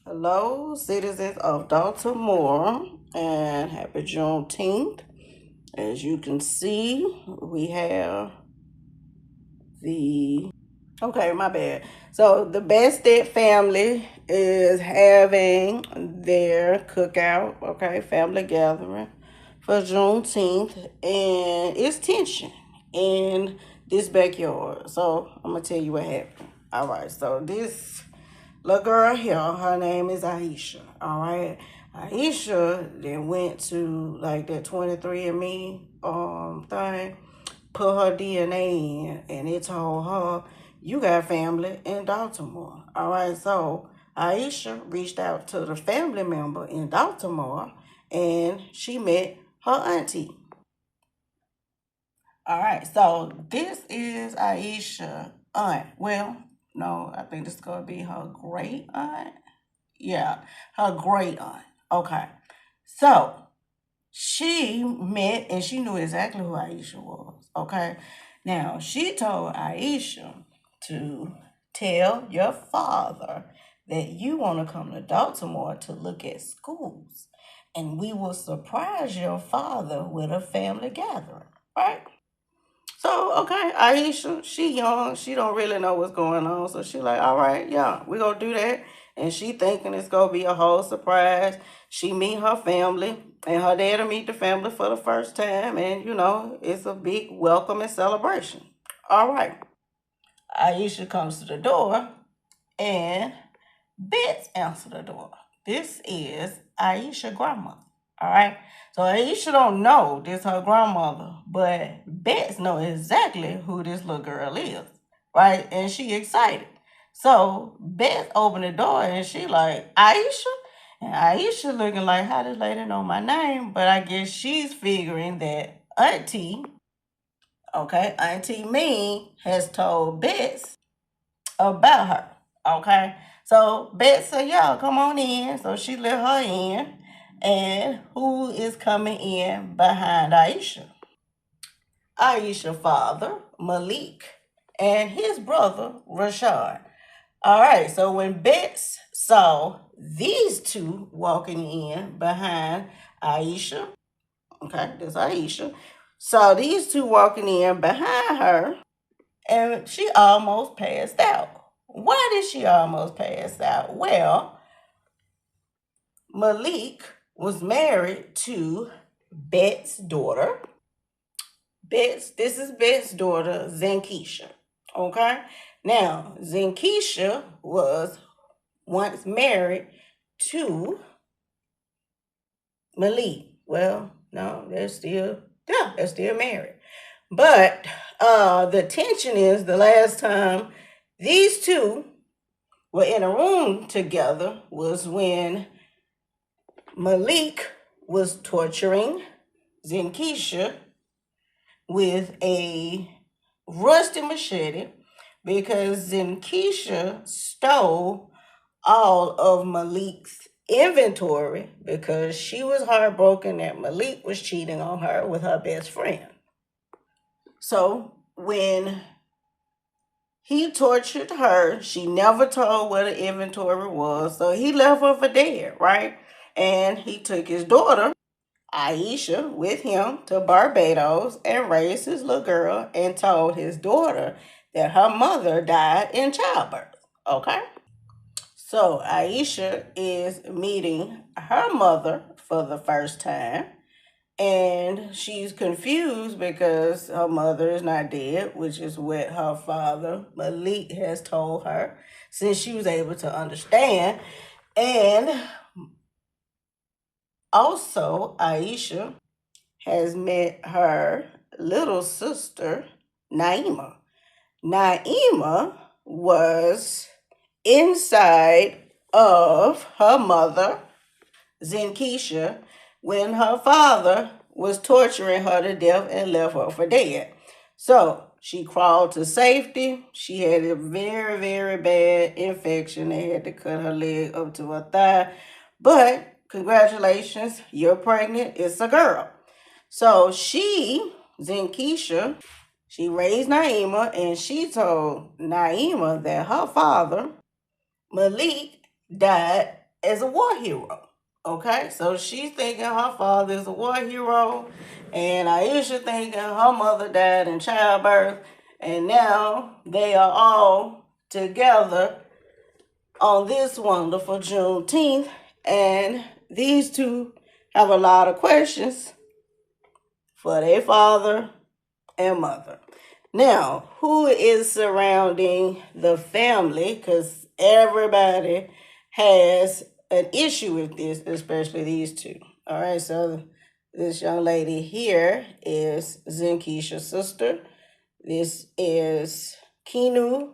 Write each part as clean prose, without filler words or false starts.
Hello, citizens of Dolltimore, and happy Juneteenth. As you can see, we have the my bad. So the Bested family is having their cookout, family gathering for Juneteenth, and it's tension in this backyard. So I'm gonna tell you what happened. All right, so this little girl here, her name is Aisha. All right, Aisha then went to like that 23andMe thing, put her DNA in, and it told her you got family in Baltimore. All right, so Aisha reached out to the family member in Baltimore, and she met her auntie. All right, so this is Aisha aunt. Well, no, I think this is gonna be her great aunt. Yeah, her great aunt. Okay, so she met and she knew exactly who Aisha was. Okay, now she told Aisha to tell your father that you want to come to Baltimore to look at schools, and we will surprise your father with a family gathering. Right? So, okay, Aisha, she young, she don't really know what's going on. So she like, all right, yeah, we gonna do that. And she thinking it's gonna be a whole surprise. She meet her family and her dad'll meet the family for the first time. And it's a big welcome and celebration. All right. Aisha comes to the door and Bets answer the door. This is Aisha grandma. All right. So Aisha don't know this her grandmother, but Bets know exactly who this little girl is. Right? And she excited. So Bets opened the door and she like, Aisha? And Aisha looking like, how this lady know my name? But I guess she's figuring that Auntie Me has told Bets about her. Okay. So Beth said, y'all come on in. So she let her in. And who is coming in behind Aisha? Aisha's father, Malik, and his brother, Rashad. All right, so when Betts saw these two walking in behind Aisha, okay, that's Aisha, saw these two walking in behind her, and she almost passed out. Why did she almost pass out? Well, Malik was married to Bet's daughter. This is Bet's daughter, Zankisha. Okay? Now, Zankisha was once married to Malik. Well, no, they're still married. But the tension is the last time these two were in a room together was when Malik was torturing Zinkisha with a rusty machete because Zinkisha stole all of Malik's inventory because she was heartbroken that Malik was cheating on her with her best friend. So when he tortured her, she never told what the inventory was, so he left her for dead, right? And he took his daughter, Aisha, with him to Barbados and raised his little girl and told his daughter that her mother died in childbirth, okay? So Aisha is meeting her mother for the first time. And she's confused because her mother is not dead, which is what her father, Malik, has told her since she was able to understand. And also, Aisha has met her little sister, Naima. Naima was inside of her mother, Zinkisha, when her father was torturing her to death and left her for dead. So she crawled to safety. She had a very, very bad infection. They had to cut her leg up to her thigh. But congratulations, you're pregnant. It's a girl. So Zinkisha, she raised Naima and she told Naima that her father, Malik, died as a war hero. Okay, so she's thinking her father is a war hero, and Aisha thinking her mother died in childbirth, and now they are all together on this wonderful Juneteenth, and these two have a lot of questions for their father and mother. Now, who is surrounding the family? Because everybody has an issue with this, especially these two. All right, so this young lady here is Zinkisha's sister. This is Kinu,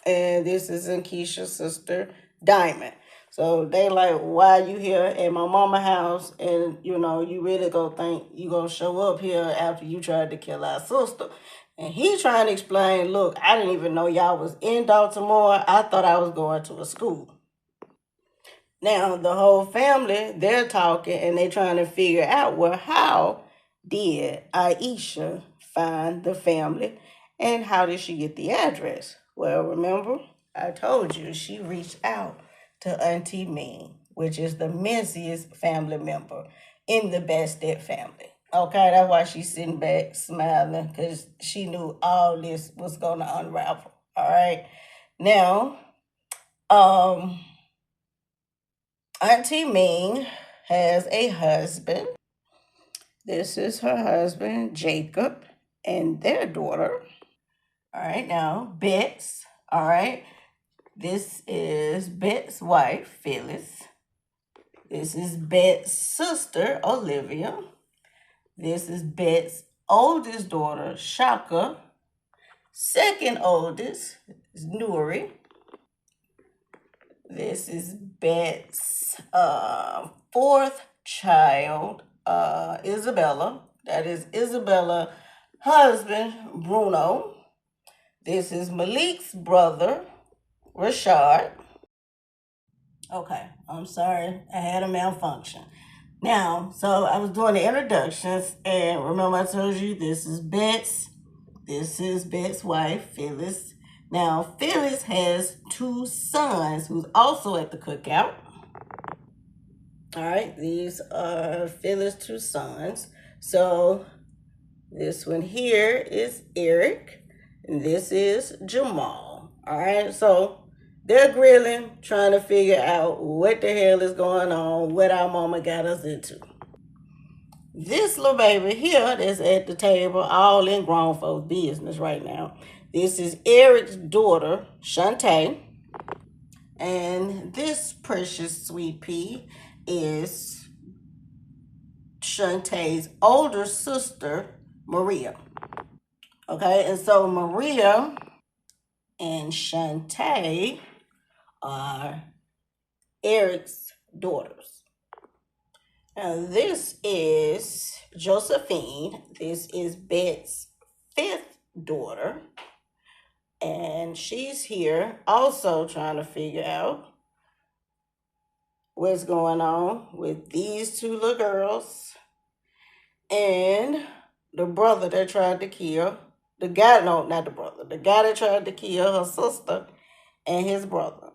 and this is Zinkisha's sister, Diamond. So they like, why you here at my mama house, and you really go think you gonna show up here after you tried to kill our sister. And he trying to explain, look, I didn't even know y'all was in Dolltimore. I thought I was going to a school. Now the whole family, they're talking and they trying to figure out, well, how did Aisha find the family and how did she get the address? Well, remember, I told you she reached out to Auntie Ming, which is the messiest family member in the Bastet family. Okay, that's why she's sitting back smiling, because she knew all this was gonna unravel. All right. Now, Auntie Ming has a husband. This is her husband, Jacob, and their daughter. All right, now, Bets. All right, this is Bet's wife, Phyllis. This is Bet's sister, Olivia. This is Bet's oldest daughter, Shaka. Second oldest is Nuri. This is Bet's fourth child, Isabella. That is Isabella' husband, Bruno. This is Malik's brother, Rashad. Okay, I'm sorry, I had a malfunction. Now, so I was doing the introductions, and remember I told you this is Bet's wife, Phyllis. Now, Phyllis has two sons who's also at the cookout. All right, these are Phyllis' two sons. So this one here is Eric, and this is Jamal. All right, so they're grilling, trying to figure out what the hell is going on, what our mama got us into. This little baby here that's at the table, all in grown folks' business right now. This is Eric's daughter, Shantae. And this precious sweet pea is Shantae's older sister, Maria. Okay, and so Maria and Shantae are Eric's daughters. Now this is Josephine. This is Bet's fifth daughter. And she's here also trying to figure out what's going on with these two little girls and the brother that tried to kill the guy. No, not the brother. The guy that tried to kill her sister and his brother.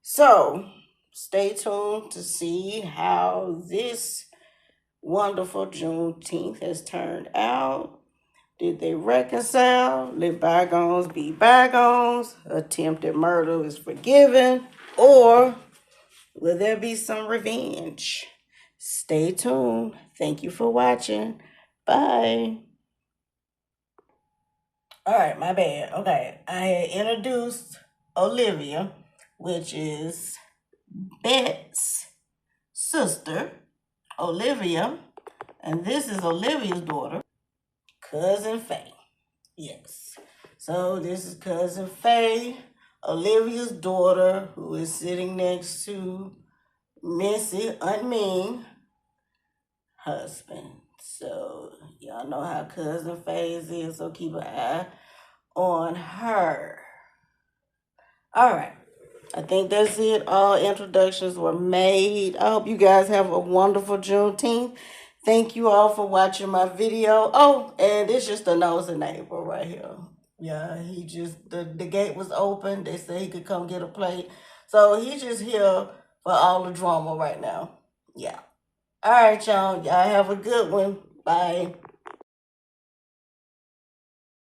So stay tuned to see how this wonderful Juneteenth has turned out. Did they reconcile? Let bygones be bygones? Attempted murder is forgiven? Or will there be some revenge? Stay tuned. Thank you for watching. Bye. All right, my bad. Okay, I had introduced Olivia, which is Bet's sister, Olivia. And this is Olivia's daughter, Cousin Faye. Yes. So this is Cousin Faye, Olivia's daughter, who is sitting next to Missy, Aunt Ming, husband. So y'all know how Cousin Faye is, so keep an eye on her. All right. I think that's it. All introductions were made. I hope you guys have a wonderful Juneteenth. Thank you all for watching my video. Oh, and it's just a nosy neighbor right here. Yeah, the gate was open. They said he could come get a plate. So he's just here for all the drama right now. Yeah. All right, y'all. Y'all have a good one. Bye.